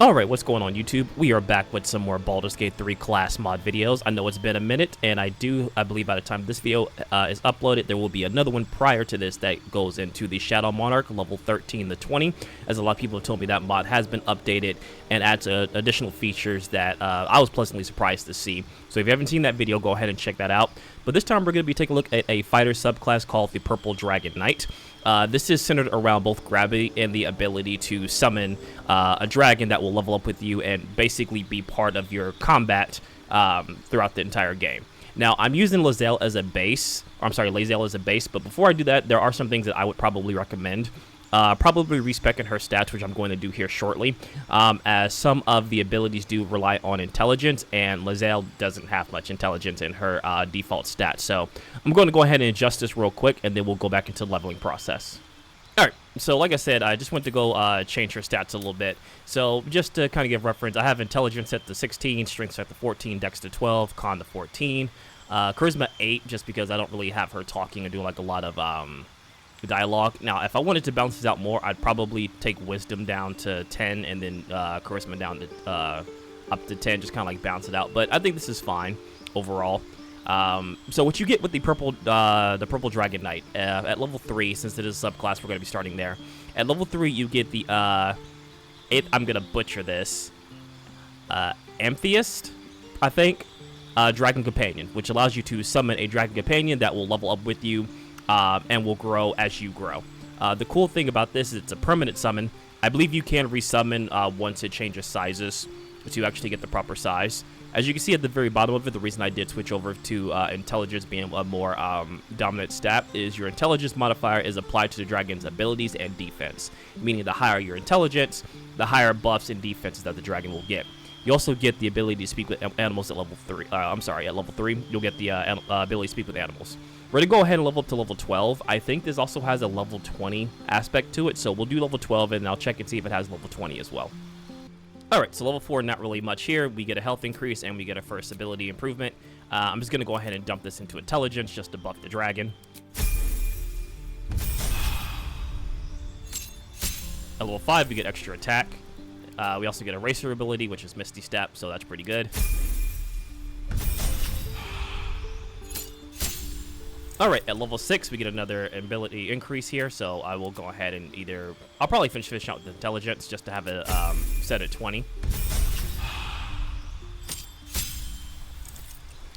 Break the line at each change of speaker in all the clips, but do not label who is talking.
Alright, what's going on YouTube? We are back with some more Baldur's Gate 3 class mod videos. I know it's been a minute, and I believe by the time this video is uploaded, there will be another one prior to this that goes into the Shadow Monarch, level 13 to 20, as a lot of people have told me that mod has been updated and adds additional features that I was pleasantly surprised to see. So if you haven't seen that video, go ahead and check that out. But this time we're going to be taking a look at a fighter subclass called the Purple Dragon Knight. This is centered around both gravity and the ability to summon a dragon that will level up with you and basically be part of your combat throughout the entire game. Now, I'm using Lae'zel as a base, Lae'zel as a base, but before I do that, there are some things that I would probably recommend. Probably respecing her stats, which I'm going to do here shortly, as some of the abilities do rely on intelligence, and Lae'zel doesn't have much intelligence in her default stats. So I'm going to go ahead and adjust this real quick, and then we'll go back into the leveling process. Alright, so like I said, I just went to go change her stats a little bit. So just to kind of give reference, I have intelligence set to 16, strength set to 14, dex to 12, con to 14, charisma 8, just because I don't really have her talking and doing like a lot of dialogue. Now, if I wanted to balance this out more, I'd probably take wisdom down to 10 and then charisma down to up to 10, just kind of like balance it out. But I think this is fine overall. So what you get with the purple Dragon Knight at level 3, since it is a subclass, we're going to be starting there. At level 3, you get the I'm gonna butcher this, Amethyst, I think, Dragon Companion, which allows you to summon a Dragon Companion that will level up with you. And will grow as you grow. The cool thing about this is it's a permanent summon. I believe you can resummon once it changes sizes to actually get the proper size. As you can see at the very bottom of it, the reason I did switch over to intelligence being a more dominant stat is your intelligence modifier is applied to the dragon's abilities and defense, meaning the higher your intelligence, the higher buffs and defenses that the dragon will get. You also get the ability to speak with animals at level 3. At level 3, you'll get the ability to speak with animals. We're going to go ahead and level up to level 12. I think this also has a level 20 aspect to it, so we'll do level 12, and I'll check and see if it has level 20 as well. Alright, so level 4, not really much here. We get a health increase, and we get a first ability improvement. I'm just going to go ahead and dump this into intelligence just to buff the dragon. At level 5, we get extra attack. We also get a racer ability, which is Misty Step, so that's pretty good. Alright, at level 6, we get another ability increase here, so I will go ahead and I'll probably finish out with intelligence just to have it set at 20.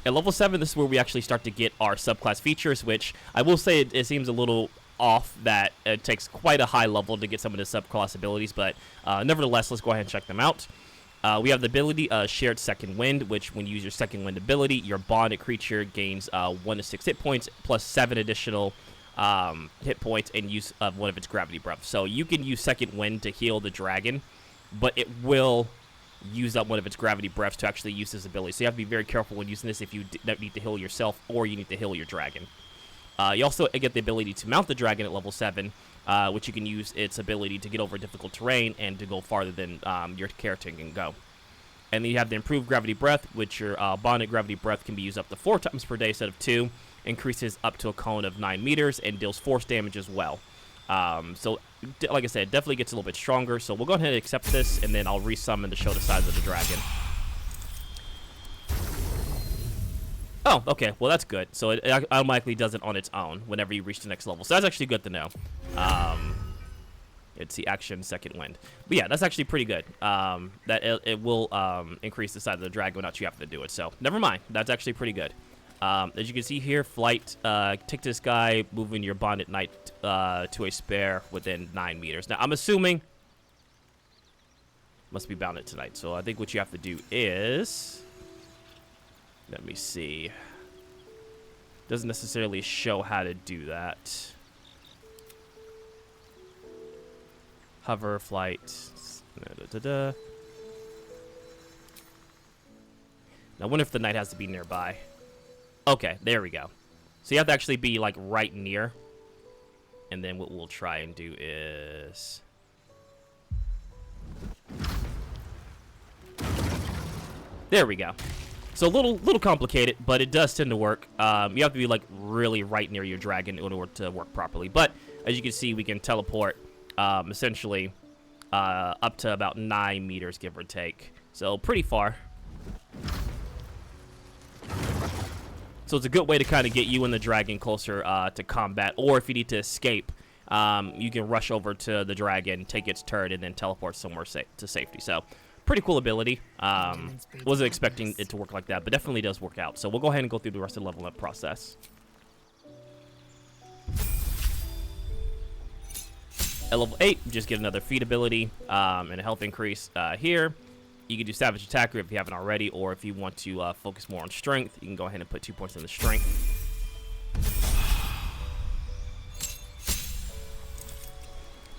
At level 7, this is where we actually start to get our subclass features, which I will say it seems a little off that it takes quite a high level to get some of the subclass abilities, but nevertheless, let's go ahead and check them out. We have the ability Shared Second Wind, which when you use your Second Wind ability, your bonded creature gains 1 to 6 hit points plus 7 additional hit points and use of one of its gravity breaths. So you can use Second Wind to heal the dragon, but it will use up one of its gravity breaths to actually use this ability. So you have to be very careful when using this if you need to heal yourself or you need to heal your dragon. You also get the ability to mount the dragon at level 7, which you can use its ability to get over difficult terrain and to go farther than your character can go. And then you have the improved gravity breath, which your bonded gravity breath can be used up to 4 times per day instead of 2, increases up to a cone of 9 meters, and deals force damage as well. So, like I said, it definitely gets a little bit stronger, so we'll go ahead and accept this, and then I'll resummon to show the size of the dragon. Oh, okay. Well, that's good. So it automatically does it on its own whenever you reach the next level. So that's actually good to know. It's the action Second Wind. But yeah, that's actually pretty good. That it will increase the size of the dragon without you having to do it. So never mind. That's actually pretty good. As you can see here, flight, take to the sky, moving your bonded knight to a spare within 9 meters. Now, I'm assuming must be bounded tonight. So I think what you have to do is... Let me see. Doesn't necessarily show how to do that. Hover, flight. Now, I wonder if the knight has to be nearby. Okay, there we go. So you have to actually be, like, right near. And then what we'll try and do is... There we go. So a little complicated, but it does tend to work. You have to be like really right near your dragon in order to work properly. But as you can see, we can teleport essentially up to about 9 meters, give or take. So pretty far. So it's a good way to kind of get you and the dragon closer to combat, or if you need to escape, you can rush over to the dragon, take its turret, and then teleport somewhere to safety. So pretty cool ability. Wasn't expecting it to work like that, but definitely does work out. So we'll go ahead and go through the rest of the leveling up process. At level 8, just get another feat ability and a health increase here. You can do Savage Attacker if you haven't already, or if you want to focus more on Strength, you can go ahead and put 2 points in the Strength.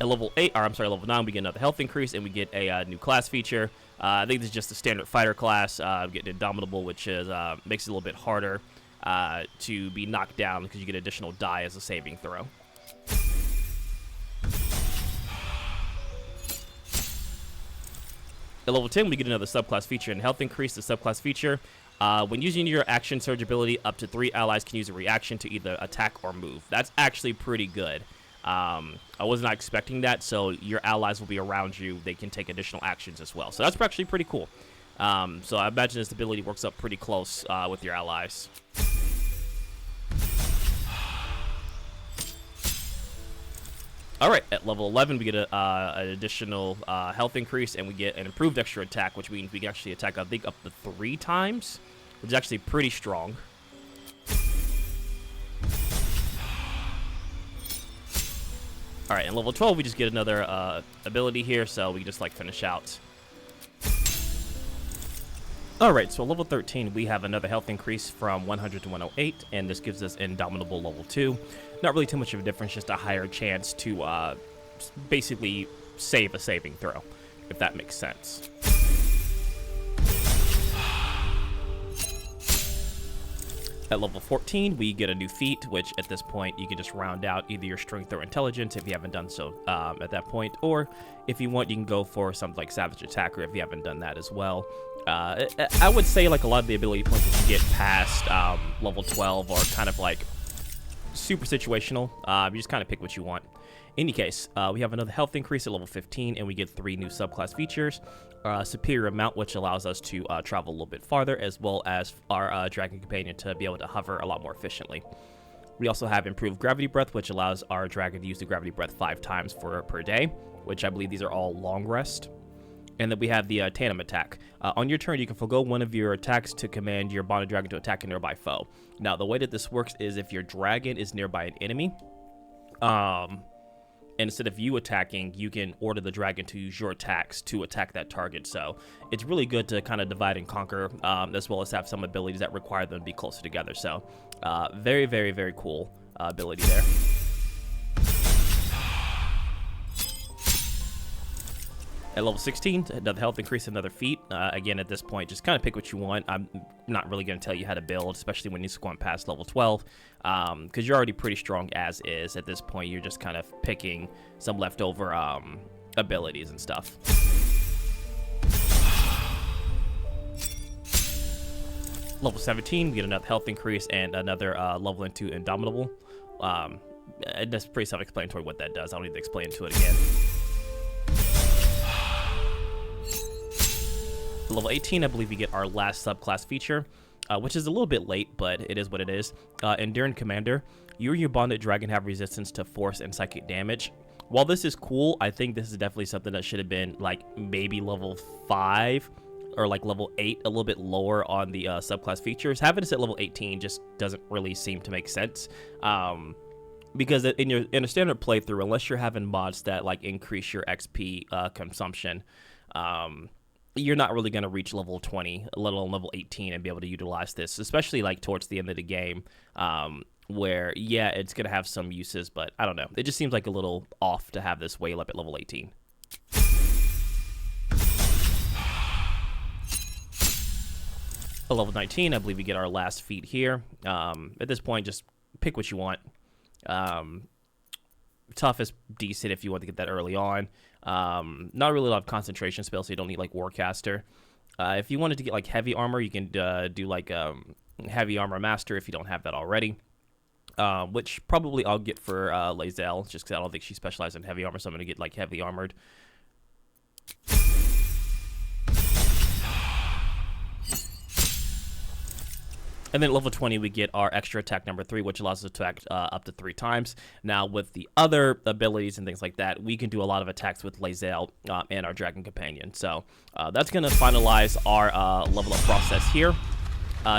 At level 8, or I'm sorry, level 9, we get another health increase, and we get a new class feature. I think this is just a standard fighter class. Getting Indomitable, which is makes it a little bit harder to be knocked down because you get additional die as a saving throw. At level 10, we get another subclass feature and health increase. The subclass feature, when using your action surge ability, up to 3 allies can use a reaction to either attack or move. That's actually pretty good. I was not expecting that, so your allies will be around you. They can take additional actions as well. So that's actually pretty cool. So I imagine this ability works up pretty close with your allies. Alright, at level 11, we get an additional health increase, and we get an improved extra attack, which means we can actually attack, I think, up to 3 times, which is actually pretty strong. Alright, and level 12, we just get another ability here, so we just, like, finish out. Alright, so level 13, we have another health increase from 100 to 108, and this gives us Indomitable level 2. Not really too much of a difference, just a higher chance to basically save a saving throw, if that makes sense. At level 14, we get a new feat, which at this point you can just round out either your strength or intelligence if you haven't done so at that point, or if you want, you can go for something like Savage Attacker if you haven't done that as well. I would say like a lot of the ability points that you get past level 12 are kind of like super situational. You just kind of pick what you want. In any case, we have another health increase at level 15, and we get 3 new subclass features. Superior Mount, which allows us to travel a little bit farther, as well as our Dragon Companion to be able to hover a lot more efficiently. We also have Improved Gravity Breath, which allows our Dragon to use the Gravity Breath 5 times per day, which I believe these are all long rest. And then we have the Tandem Attack. On your turn, you can forgo one of your attacks to command your bonded dragon to attack a nearby foe. Now, the way that this works is if your dragon is nearby an enemy, and instead of you attacking, you can order the dragon to use your attacks to attack that target. So it's really good to kind of divide and conquer, as well as have some abilities that require them to be closer together. So very, very, very cool ability there. At level 16, another health increase, another feat. Again, at this point, just kind of pick what you want. I'm not really going to tell you how to build, especially when you squat past level 12, because you're already pretty strong as is. At this point, you're just kind of picking some leftover abilities and stuff. Level 17, we get another health increase and another level into Indomitable. That's pretty self-explanatory what that does. I don't need to explain to it again. Level 18, I believe we get our last subclass feature, which is a little bit late, but it is what it is. Enduring Commander, you and your bonded dragon have resistance to force and psychic damage. While this is cool, I think this is definitely something that should have been like maybe level 5 or like level 8, a little bit lower on the subclass features. Having this at level 18 just doesn't really seem to make sense. Because in a standard playthrough, unless you're having mods that like increase your XP consumption, you're not really going to reach level 20, let alone level 18, and be able to utilize this, especially like towards the end of the game, where, yeah, it's going to have some uses, but I don't know. It just seems like a little off to have this way up at level 18. At level 19, I believe we get our last feat here. At this point, just pick what you want. Tough is decent if you want to get that early on. Not really a lot of concentration spells, so you don't need like Warcaster. If you wanted to get like heavy armor, you can do like heavy armor master if you don't have that already, which probably I'll get for Lae'zel, just because I don't think she specializes in heavy armor, so I'm gonna get like heavy armored. And then level 20, we get our extra attack number 3, which allows us to attack up to 3 times. Now, with the other abilities and things like that, we can do a lot of attacks with Lae'zel and our Dragon Companion. So that's going to finalize our level up process here.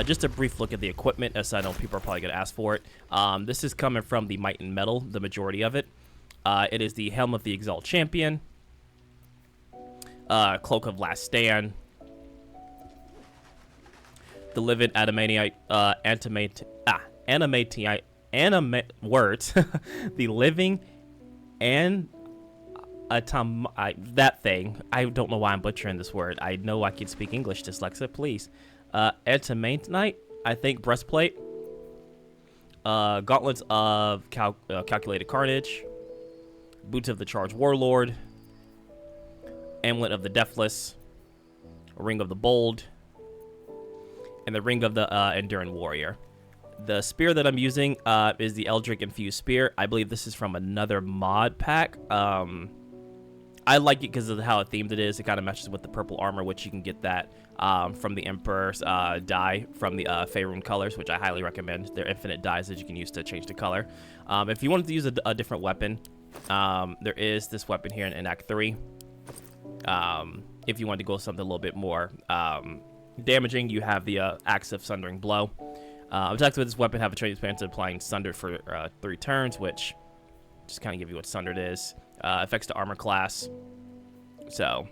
Just a brief look at the equipment, as I know people are probably going to ask for it. This is coming from the Might and Metal, the majority of it. It is the Helm of the Exalt Champion, Cloak of Last Stand, the living animatite, words, the living and that thing. I don't know why I'm butchering this word. I know I can speak English, dyslexic, please. Adamanite, I think, breastplate, gauntlets of calculated carnage, boots of the charged warlord, amulet of the deathless, ring of the bold, and the ring of the enduring warrior. The spear that I'm using is the Eldritch Infused Spear. I believe this is from another mod pack. I like it because of how themed it is. It kind of matches with the purple armor, which you can get that from the Emperor's dye from the Faerun colors, which I highly recommend. They're infinite dyes that you can use to change the color. If you wanted to use a different weapon, there is this weapon here in Act 3. If you wanted to go something a little bit more damaging, you have the Axe of Sundering Blow. Attacks with this weapon have a chance of applying Sundered for 3 turns, which just kind of give you what Sundered is. Affects the armor class. So,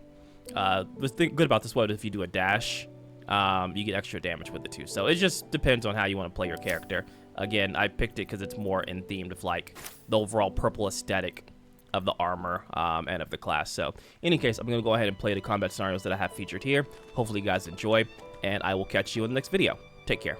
the thing good about this weapon is if you do a dash, you get extra damage with it too. So it just depends on how you want to play your character. Again, I picked it because it's more in theme of like the overall purple aesthetic of the armor and of the class. So, in any case, I'm going to go ahead and play the combat scenarios that I have featured here. Hopefully you guys enjoy, and I will catch you in the next video. Take care.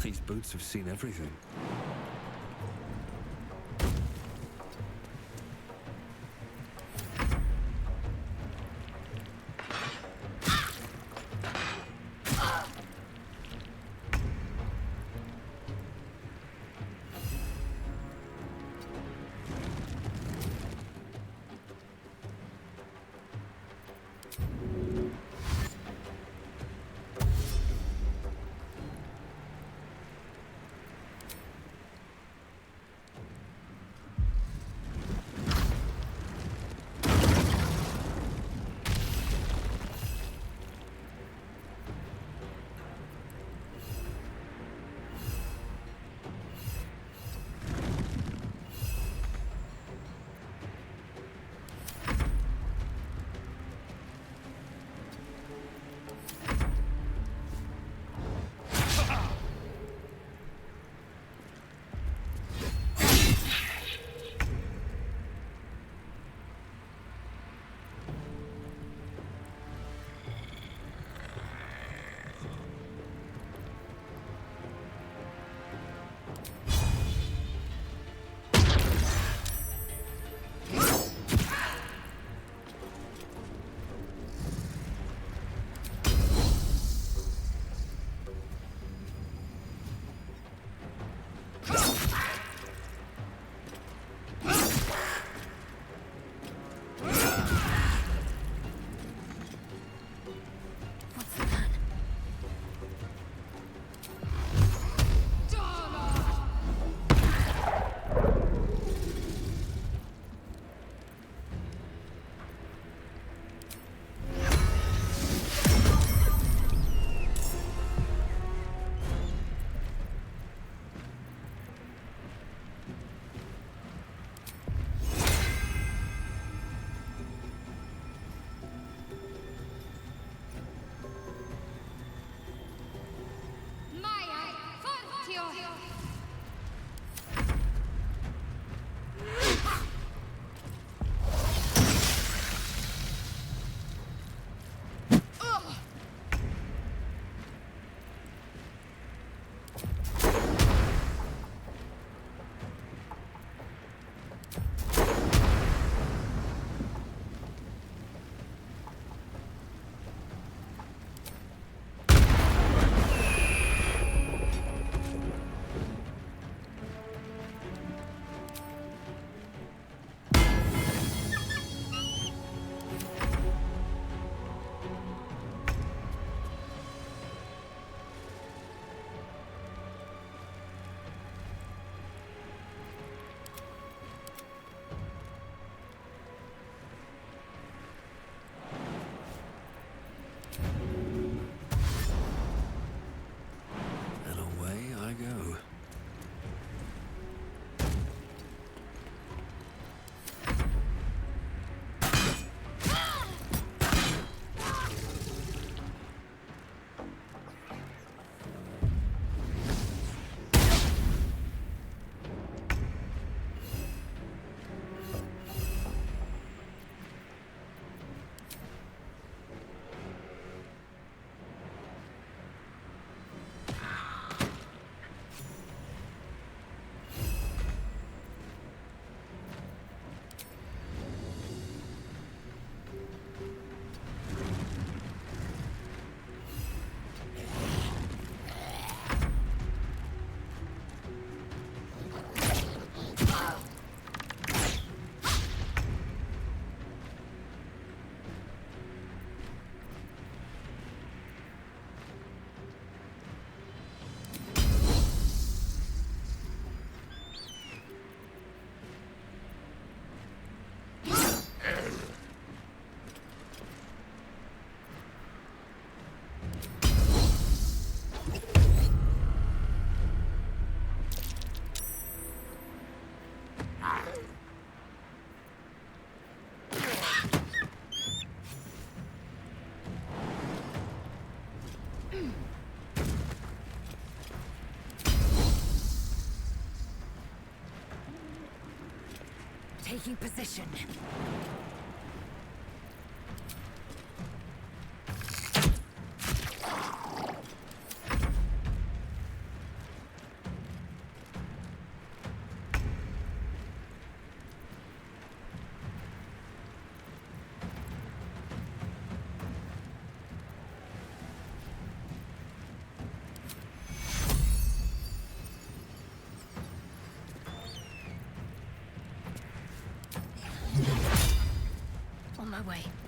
These boots have seen everything.
Taking position. On my way.